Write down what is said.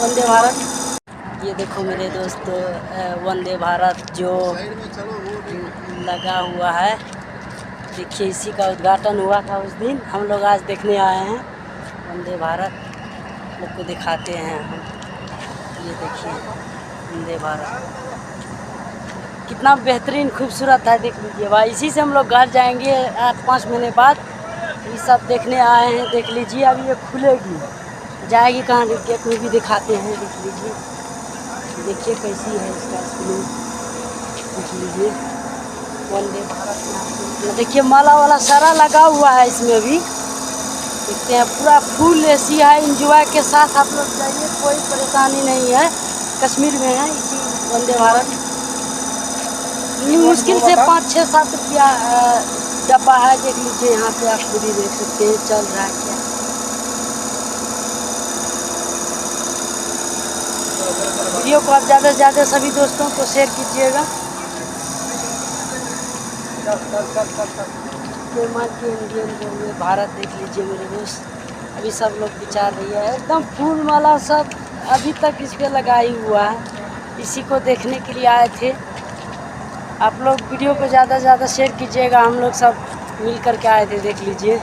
वंदे भारत। ये देखो मेरे दोस्तों, वंदे भारत जो लगा हुआ है, देखिए इसी का उद्घाटन हुआ था उस दिन। हम लोग आज देखने आए हैं वंदे भारत, लोग को दिखाते हैं हम। ये देखिए वंदे भारत कितना बेहतरीन खूबसूरत है, देख लीजिए भाई। इसी से हम लोग घर जाएंगे 5 महीने बाद। ये सब देखने आए हैं, देख लीजिए। अभी ये खुलेगी, जाएगी कहाँ, गेट में भी दिखाते हैं, देख लीजिए। देखिए कैसी है इसका स्क्रीन, देख लीजिए वंदे भारत। देखिए माला वाला सारा लगा हुआ है इसमें भी, देखते हैं। पूरा फुल एसी है, इंजॉय के साथ आप लोग जाइए, कोई परेशानी नहीं है। कश्मीर में है इसी वंदे भारत। मुश्किल से 5-6-7 रुपया डब्बा है, देख लीजिए। यहाँ पे आप खुद ही देख सकते हैं चल रहा है क्या। वीडियो को आप ज़्यादा से ज़्यादा सभी दोस्तों को शेयर कीजिएगा। इंडियन भारत, देख लीजिए मेरे दोस्त। अभी सब लोग विचार रही है, एकदम फूल माला सब अभी तक इस पे लगाई हुआ है। इसी को देखने के लिए आए थे। आप लोग वीडियो को ज़्यादा से ज़्यादा शेयर कीजिएगा। हम लोग सब मिल कर के आए थे, देख लीजिए।